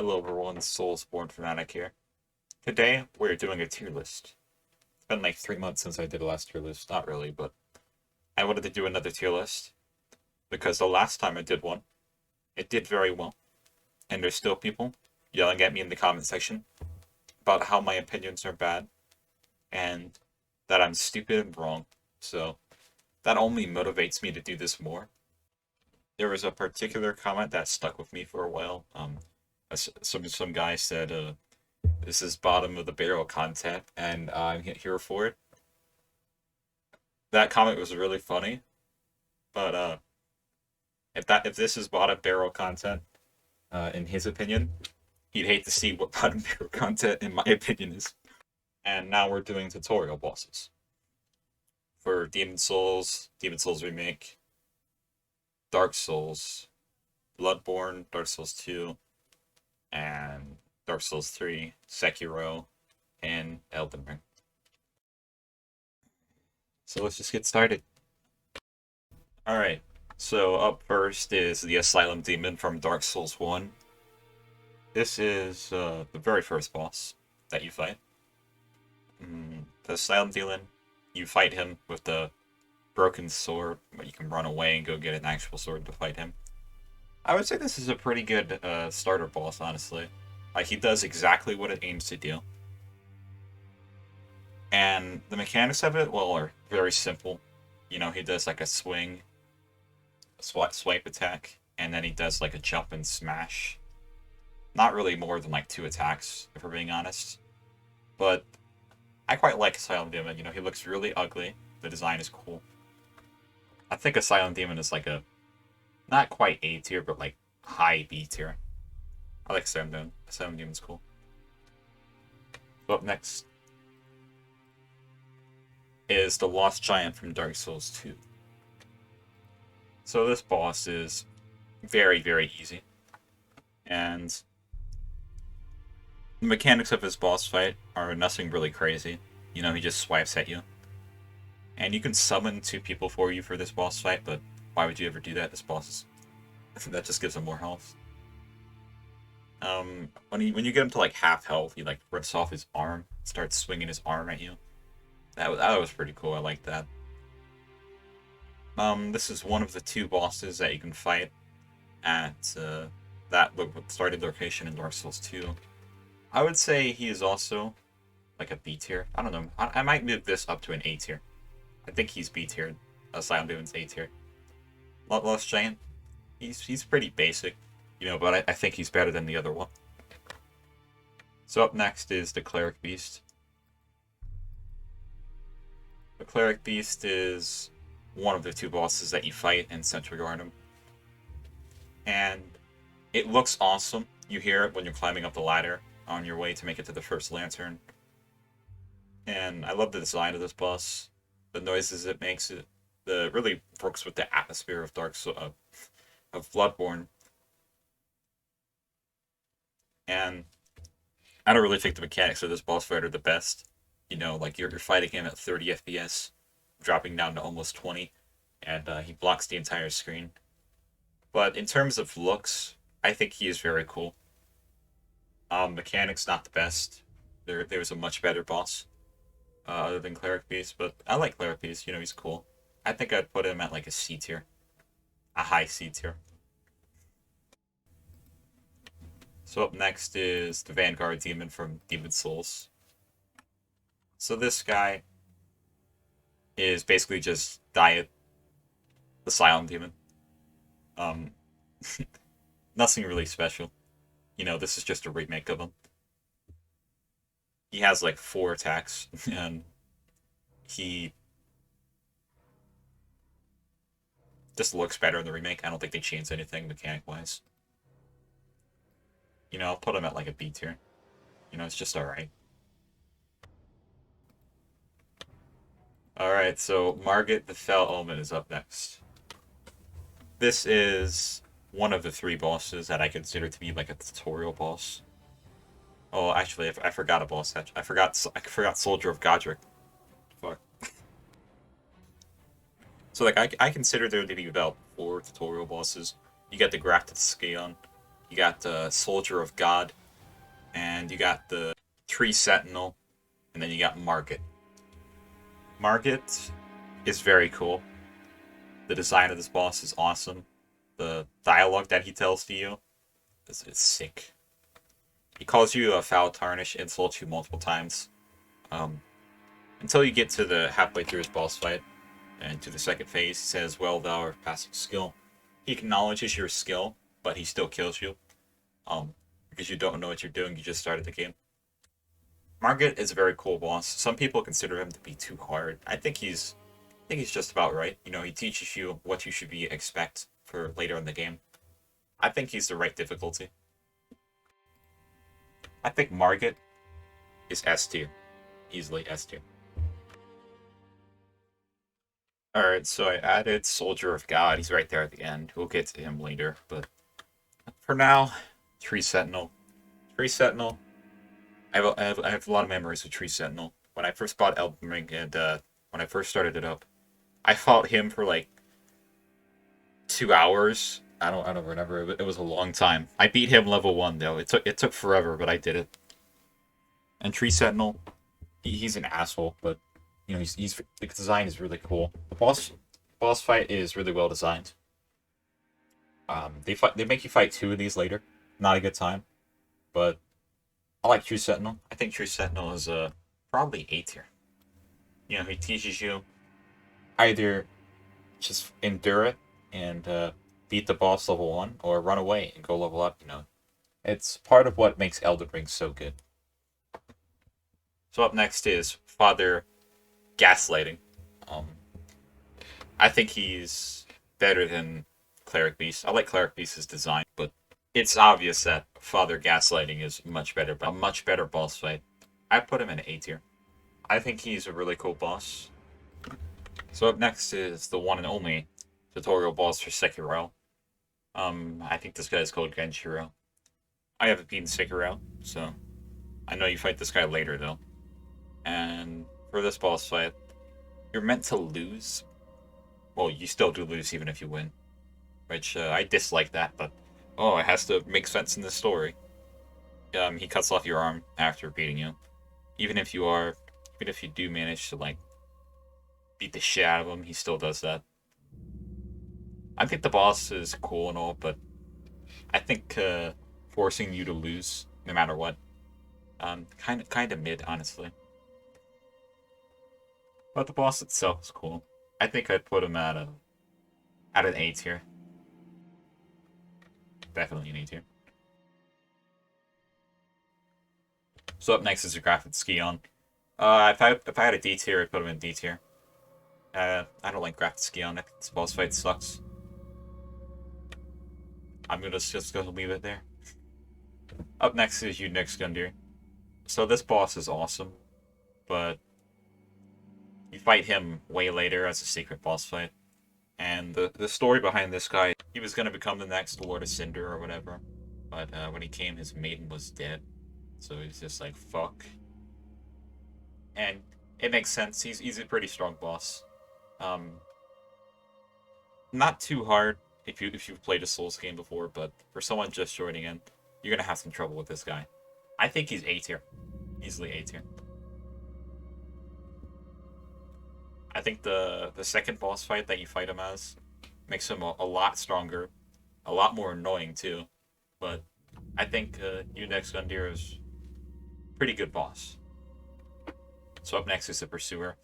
Hello everyone, Soulsborne fanatic here. Today we're doing a tier list. It's been like 3 months since I did the last tier list. Not really, but I wanted to do another tier list because the last time I did one, it did very well. And there's still people yelling at me in the comment section about how my opinions are bad and that I'm stupid and wrong. So that only motivates me to do this more. There was a particular comment that stuck with me for a while. Some guy said, this is bottom of the barrel content, and I'm here for it. That comment was really funny, but if this is bottom barrel content, in his opinion, he'd hate to see what bottom barrel content, in my opinion, is. And now we're doing tutorial bosses for Demon Souls Remake, Dark Souls, Bloodborne, Dark Souls 2, and Dark Souls 3, Sekiro, and Elden Ring. So let's just get started. Alright, so up first is the Asylum Demon from Dark Souls 1. This is the very first boss that you fight. The Asylum Demon, you fight him with the broken sword, but you can run away and go get an actual sword to fight him. I would say this is a pretty good starter boss, honestly. He does exactly what it aims to do. And the mechanics of it, well, are very simple. You know, he does like a swing, a swipe attack, and then he does like a jump and smash. Not really more than like 2 attacks, if we're being honest. But I quite like Asylum Demon. You know, he looks really ugly. The design is cool. I think Asylum Demon is like a, not quite A tier, but like high B tier. I like Asylum Demon. Asylum Demon's cool. So up next is the Lost Giant from Dark Souls 2. So this boss is very, very easy. And the mechanics of his boss fight are nothing really crazy. You know, he just swipes at you. And you can summon 2 people for you for this boss fight, but why would you ever do that? This boss is... that just gives him more health. When you get him to like half health, he like rips off his arm, starts swinging his arm at you. That was pretty cool. I like that. This is one of the 2 bosses that you can fight at that starting location in Dark Souls 2. I would say he is also like a B tier. I don't know. I might move this up to an A tier. I think he's B tier. Asylum Demon's A tier. Lost Giant, he's pretty basic, you know, but I think he's better than the other one. So up next is the Cleric Beast. The Cleric Beast is one of the 2 bosses that you fight in Central Yharnam. And it looks awesome. You hear it when you're climbing up the ladder on your way to make it to the first lantern. And I love the design of this boss. The noises it makes, it really works with the atmosphere of of Bloodborne. And I don't really think the mechanics of this boss fight are the best. You know, like you're fighting him at 30 FPS, dropping down to almost 20, and he blocks the entire screen. But in terms of looks, I think he is very cool. Mechanics not the best. There's a much better boss other than Cleric Beast, but I like Cleric Beast. You know, he's cool. I think I'd put him at like a C tier, a high C tier. So up next is the Vanguard Demon from Demon Souls. So this guy is basically just Diet Asylum Demon. Nothing really special. You know, this is just a remake of him. He has like 4 attacks, and he just looks better in the remake. I don't think they changed anything mechanic-wise. You know, I'll put him at like a B tier. You know, it's just alright. Alright, so Margit the Fell Omen is up next. This is one of the 3 bosses that I consider to be like a tutorial boss. Oh, actually, I forgot a boss. I forgot Soldier of GODrick. Fuck. So like I consider there to be about 4 tutorial bosses. You get the Grafted Scion, you got the Soldier of God, and you got the Tree Sentinel, and then you got Margit. Margit is very cool. The design of this boss is awesome. The dialogue that he tells to you is sick. He calls you a foul tarnish, insults you multiple times. Until you get to the halfway through his boss fight, and to the second phase, he says, well, thou art passing skill. He acknowledges your skill, but he still kills you. Because you don't know what you're doing, you just started the game. Margit is a very cool boss. Some people consider him to be too hard. I think he's just about right. You know, he teaches you what you should expect for later in the game. I think he's the right difficulty. I think Margit is S tier. Easily S tier. Alright, so I added Soldier of God. He's right there at the end. We'll get to him later, but for now, Tree Sentinel. Tree Sentinel. I have a lot of memories of Tree Sentinel. When I first bought Elden Ring and when I first started it up, I fought him for like 2 hours. I don't remember. It was a long time. I beat him level 1 though. It took forever, but I did it. And Tree Sentinel, he's an asshole, but you know he's the design is really cool. The boss fight is really well designed. They make you fight 2 of these later. Not a good time, but I like True Sentinel. I think True Sentinel is probably A tier. You know, he teaches you either just endure it and beat the boss level 1, or run away and go level up. You know, it's part of what makes Elden Ring so good. So up next is Father Gaslighting. I think he's better than Cleric Beast. I like Cleric Beast's design, but it's obvious that Father Gaslighting is much better, but a much better boss fight. I put him in A tier. I think he's a really cool boss. So up next is the one and only tutorial boss for Sekiro. I think this guy is called Genichiro. I haven't beaten Sekiro, so I know you fight this guy later though. And for this boss fight, you're meant to lose. Well, you still do lose even if you win, which I dislike that, but it has to make sense in the story. He cuts off your arm after beating you. Even if you do manage to like beat the shit out of him, he still does that. I think the boss is cool and all, but I think forcing you to lose no matter what, kind of mid, honestly. But the boss itself is cool. I think I'd put him at an A tier. Definitely an A tier. So up next is the Grafted Scion. If I had a D tier, I'd put him in D tier. I don't like Grafted Scion. I think this boss fight sucks. I'm just gonna leave it there. Up next is Iudex Gundyr. So this boss is awesome, but you fight him way later as a secret boss fight. And the story behind this guy, he was gonna become the next Lord of Cinder or whatever, but when he came, his maiden was dead. So he's just like, fuck. And it makes sense. He's a pretty strong boss. Not too hard if you've played a Souls game before, but for someone just joining in, you're gonna have some trouble with this guy. I think he's A tier. Easily A tier. I think the second boss fight that you fight him as makes him a lot stronger, a lot more annoying too. But I think Iudex Gundyr is a pretty good boss. So up next is the Pursuer.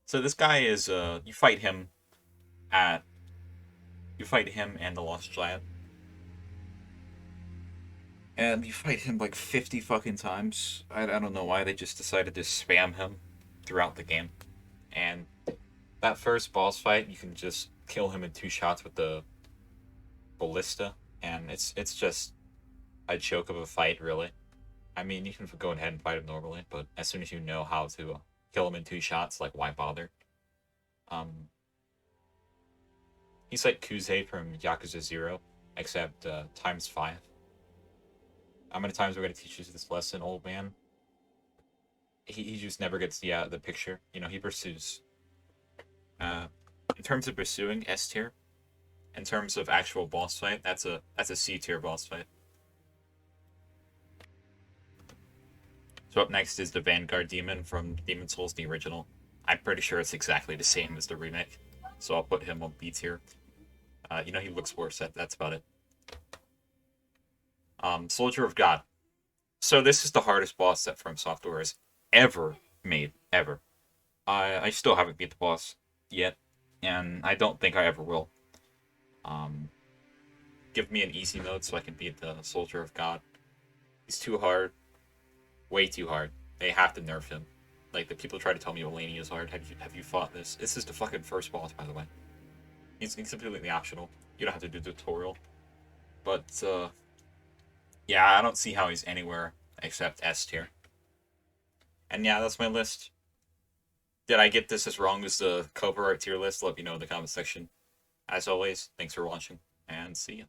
So this guy is you fight him and the Lost Giant. And you fight him like 50 fucking times. I don't know why they just decided to spam him throughout the game. And that first boss fight, you can just kill him in 2 shots with the ballista, and it's just a joke of a fight, really. I mean, you can go ahead and fight him normally, but as soon as you know how to kill him in 2 shots, like, why bother? He's like Kuze from Yakuza 0, except times 5. How many times are we going to teach you this lesson, old man? He just never gets the picture. You know, he pursues. In terms of pursuing, S tier. In terms of actual boss fight, that's a C tier boss fight. So up next is the Vanguard Demon from Demon Souls, the original. I'm pretty sure it's exactly the same as the remake, so I'll put him on B tier. You know, he looks worse, that's about it. Soldier of God. So this is the hardest boss that From Software has ever made, ever. I still haven't beat the boss yet, and I don't think I ever will. Give me an easy mode so I can beat the Soldier of God. He's too hard. Way too hard. They have to nerf him. Like, the people try to tell me Olenni is hard. Have you fought this? This is the fucking first boss, by the way. It's completely optional. You don't have to do the tutorial. But, yeah, I don't see how he's anywhere except S tier. And yeah, that's my list. Did I get this as wrong as the cover art tier list? Let me know in the comment section. As always, thanks for watching, and see ya.